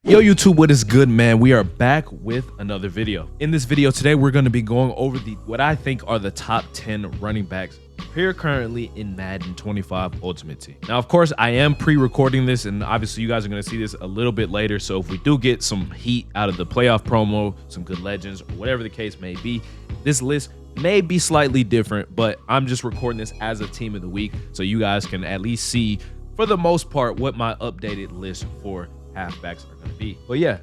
Yo YouTube, what is good, man? We are back with another video. In this video today, we're going to be going over what I think are the top 10 running backs here currently in Madden 25 Ultimate Team. Now, of course, I am pre-recording this, and obviously you guys are going to see this a little bit later. So if we do get some heat out of the playoff promo, some good legends, or whatever the case may be, this list may be slightly different, but I'm just recording this as a team of the week so you guys can at least see, for the most part, what my updated list for halfbacks are going to be. But yeah,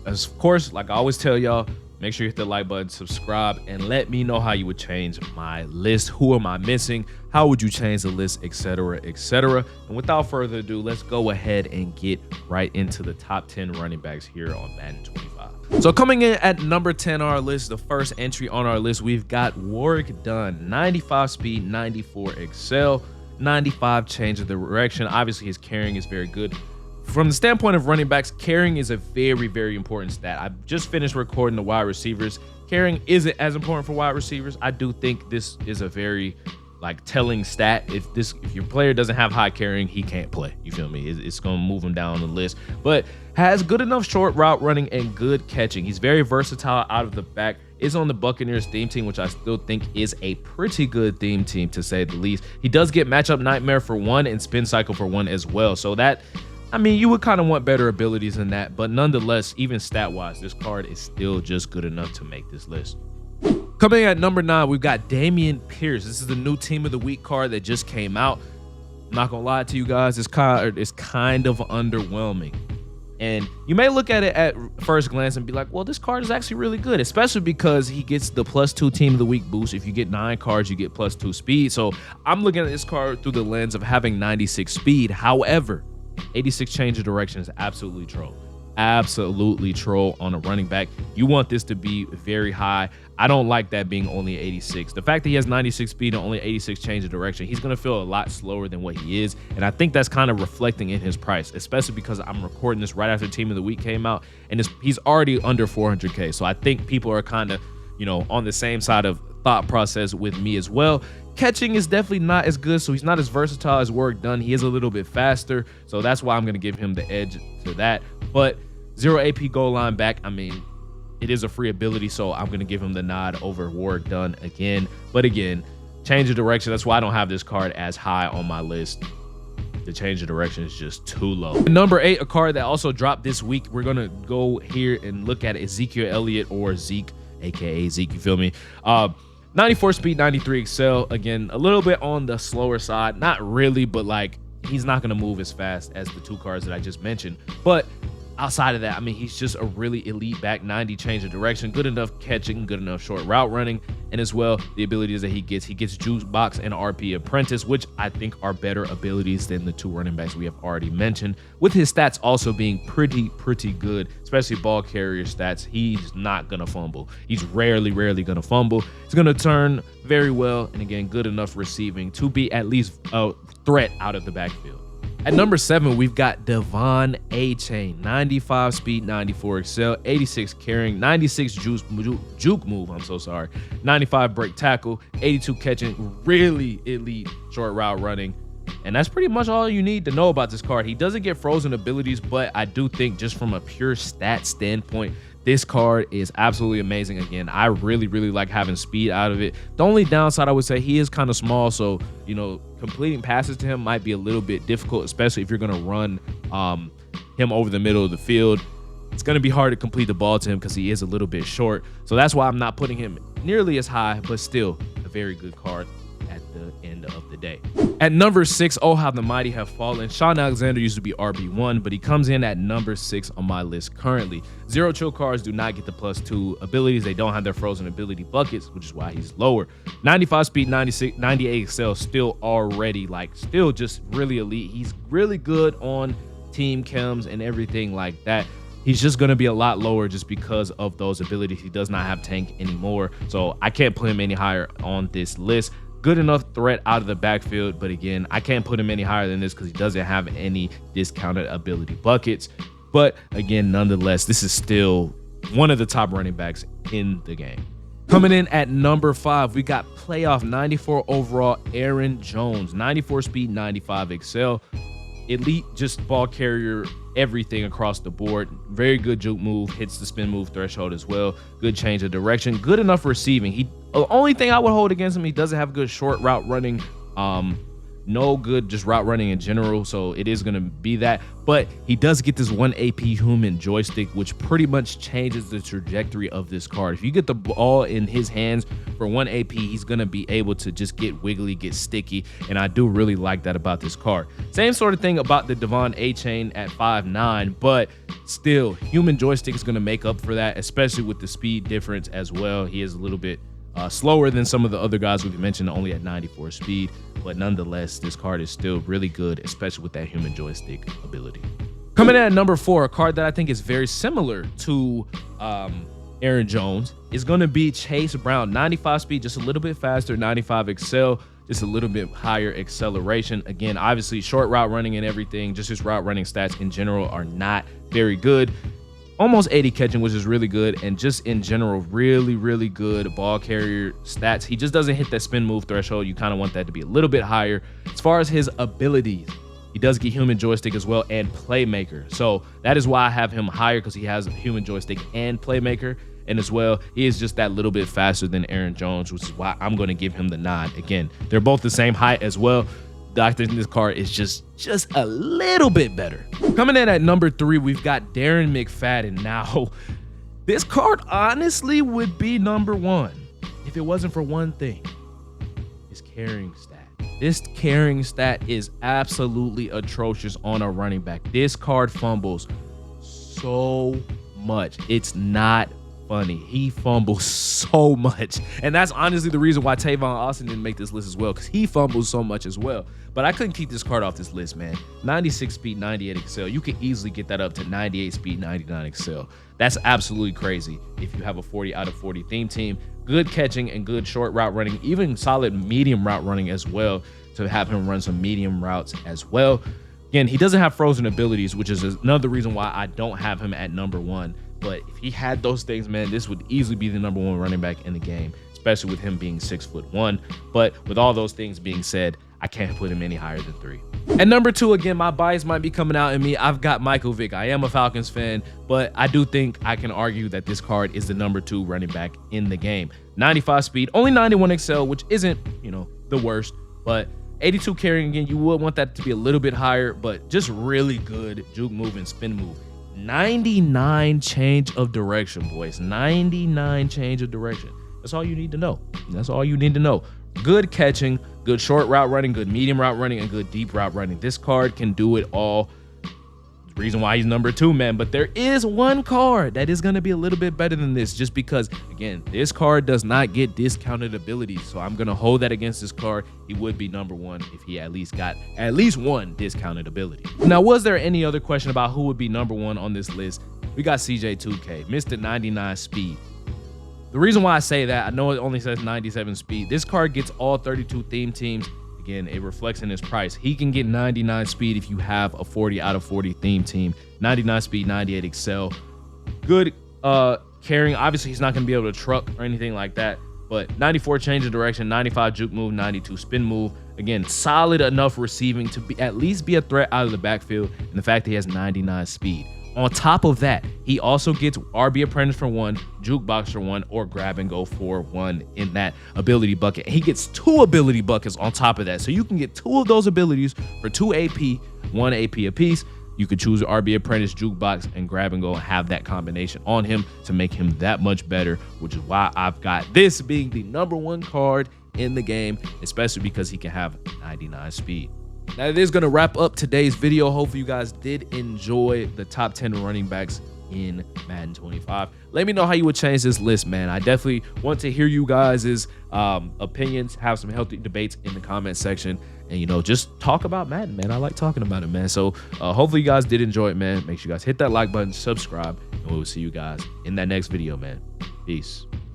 of course, like I always tell y'all, make sure you hit the like button, subscribe, and let me know how you would change my list. Who am I missing? How would you change the list, etc., etc. And without further ado, let's go ahead and get right into the top 10 running backs here on Madden 25. So coming in at number 10 on our list, the first entry on our list, we've got Warrick Dunn, 95 speed, 94 excel, 95 change of direction. Obviously his carrying is very good. From the standpoint of running backs, carrying is a very, very important stat. I just finished recording the wide receivers. Carrying isn't as important for wide receivers. I do think this is a very telling stat. If your player doesn't have high carrying, he can't play. You feel me? It's gonna move him down the list. But has good enough short route running and good catching. He's very versatile out of the back. Is on the Buccaneers theme team, which I still think is a pretty good theme team to say the least. He does get matchup nightmare for 1 and spin cycle for 1 as well. So that, I mean, you would kind of want better abilities than that, but nonetheless, even stat-wise, this card is still just good enough to make this list. Coming at number 9, we've got Damien Pierce. This is the new Team of the Week card that just came out. I'm not gonna lie to you guys, it's kind of underwhelming. And you may look at it at first glance and be like, well, this card is actually really good, especially because he gets the +2 Team of the Week boost. If you get 9 cards, you get +2 speed. So I'm looking at this card through the lens of having 96 speed. However, 86 change of direction is absolutely troll. Absolutely troll on a running back. You want this to be very high. I don't like that being only 86. The fact that he has 96 speed and only 86 change of direction, he's going to feel a lot slower than what he is. And I think that's kind of reflecting in his price, especially because I'm recording this right after Team of the Week came out, and he's already under 400K. So I think people are kind of, on the same side of thought process with me as well. Catching is definitely not as good, so he's not as versatile as Warrick Dunn. He is a little bit faster, so that's why I'm going to give him the edge to that. But 0 AP goal line back, I mean, it is a free ability, so I'm going to give him the nod over Warrick Dunn again. But again, change of direction, that's why I don't have this card as high on my list. The change of direction is just too low. Number 8, a card that also dropped this week. We're going to go here and look at Ezekiel Elliott, or Zeke AKA Ezekiel, you feel me? 94 speed, 93 excel. Again, a little bit on the slower side. Not really, but he's not going to move as fast as the 2 cards that I just mentioned. But outside of that, I mean, he's just a really elite back. 90 change of direction, good enough catching, good enough short route running, and as well, the abilities that he gets juice box and RP apprentice, which I think are better abilities than the 2 running backs we have already mentioned, with his stats also being pretty good, especially ball carrier stats. He's not gonna fumble. He's rarely gonna fumble. He's gonna turn very well, and again, good enough receiving to be at least a threat out of the backfield. At number 7, we've got De'Von Achane, 95 speed, 94 excel, 86 carrying, 96 juke move, 95 break tackle, 82 catching, really elite short route running. And that's pretty much all you need to know about this card. He doesn't get frozen abilities, but I do think just from a pure stat standpoint, this card is absolutely amazing. Again, I really like having speed out of it. The only downside, I would say, he is kind of small, so completing passes to him might be a little bit difficult, especially if you're going to run him over the middle of the field. It's going to be hard to complete the ball to him because he is a little bit short. So that's why I'm not putting him nearly as high, but still a very good card at the end of the day. At number 6, oh how the mighty have fallen. Shaun Alexander used to be RB1, but he comes in at number 6 on my list currently. 0 chill cards do not get the +2 abilities. They don't have their frozen ability buckets, which is why he's lower. 95 speed, 96, 98 excel, still already still just really elite. He's really good on team chems and everything like that. He's just going to be a lot lower just because of those abilities. He does not have tank anymore, so I can't put him any higher on this list. Good enough threat out of the backfield, but again, I can't put him any higher than this because he doesn't have any discounted ability buckets. But again, nonetheless, this is still one of the top running backs in the game. Coming in at number 5, we got playoff 94 overall Aaron Jones, 94 speed, 95 excel. elite just ball carrier, everything across the board. Very good juke move, hits the spin move threshold as well. Good change of direction, good enough receiving. The only thing I would hold against him, he doesn't have good short route running. No good just route running in general, so it is going to be that. But he does get this 1 AP human joystick, which pretty much changes the trajectory of this card. If you get the ball in his hands for 1 AP, he's going to be able to just get wiggly, get sticky, and I do really like that about this card. Same sort of thing about the De'Von Achane at 5'9", but still, human joystick is going to make up for that, especially with the speed difference as well. He is a little bit slower than some of the other guys we've mentioned, only at 94 speed, but nonetheless, this card is still really good, especially with that human joystick ability. Coming in at number 4, a card that I think is very similar to Aaron Jones is going to be Chase Brown. 95 speed, just a little bit faster, 95 excel, just a little bit higher acceleration. Again, obviously short route running and everything, just his route running stats in general are not very good. Almost 80 catching, which is really good, and just in general, really, really good ball carrier stats. He just doesn't hit that spin move threshold. You kind of want that to be a little bit higher. As far as his abilities, he does get human joystick as well and playmaker. So that is why I have him higher, because he has human joystick and playmaker. And as well, he is just that little bit faster than Aaron Jones, which is why I'm going to give him the nod. Again, they're both the same height as well. I think this card is just a little bit better. Coming in at number 3, we've got Darren McFadden. Now, this card honestly would be number 1 if it wasn't for one thing: his carrying stat. This carrying stat is absolutely atrocious on a running back. This card fumbles so much. It's not funny. He fumbles so much, and that's honestly the reason why Tavon Austin didn't make this list as well, because he fumbles so much as well. But I couldn't keep this card off this list, man. 96 speed, 98 excel. You can easily get that up to 98 speed, 99 excel. That's absolutely crazy if you have a 40 out of 40 theme team. Good catching and good short route running, even solid medium route running as well, to have him run some medium routes as well. Again, he doesn't have frozen abilities, which is another reason why I don't have him at number 1. But if he had those things, man, this would easily be the number 1 running back in the game, especially with him being 6'1". But with all those things being said, I can't put him any higher than 3. At number 2, again, my bias might be coming out in me. I've got Michael Vick. I am a Falcons fan, but I do think I can argue that this card is the number 2 running back in the game. 95 speed, only 91 excel, which isn't, the worst, but 82 carrying. Again, you would want that to be a little bit higher, but just really good juke move and spin move. 99 change of direction, boys. 99 change of direction. That's all you need to know. That's all you need to know. Good catching, good short route running, good medium route running, and good deep route running. This card can do it all. The reason why he's number 2, man. But there is one card that is going to be a little bit better than this, just because, again, this card does not get discounted abilities. So I'm going to hold that against this card. He would be number 1 if he at least got at least 1 discounted ability. Now, was there any other question about who would be number 1 on this list? We got CJ2k, Mr. 99 speed. The reason why I say that, I know it only says 97 speed. This card gets all 32 theme teams. Again, it reflects in his price. He can get 99 speed if you have a 40 out of 40 theme team. 99 speed, 98 excel. Good carrying. Obviously, he's not going to be able to truck or anything like that. But 94 change of direction, 95 juke move, 92 spin move. Again, solid enough receiving to at least be a threat out of the backfield. And the fact that he has 99 speed. On top of that, he also gets RB Apprentice for 1, Jukebox for 1, or Grab and Go for 1 in that ability bucket. He gets 2 ability buckets on top of that. So you can get 2 of those abilities for 2 AP, 1 AP apiece. You could choose RB Apprentice, Jukebox, and Grab and Go and have that combination on him to make him that much better, which is why I've got this being the number 1 card in the game, especially because he can have 99 speed. Now, it is going to wrap up today's video. Hopefully, you guys did enjoy the top 10 running backs in Madden 25. Let me know how you would change this list, man. I definitely want to hear you guys' opinions, have some healthy debates in the comment section, and, just talk about Madden, man. I like talking about it, man. So hopefully, you guys did enjoy it, man. Make sure you guys hit that like button, subscribe, and we will see you guys in that next video, man. Peace.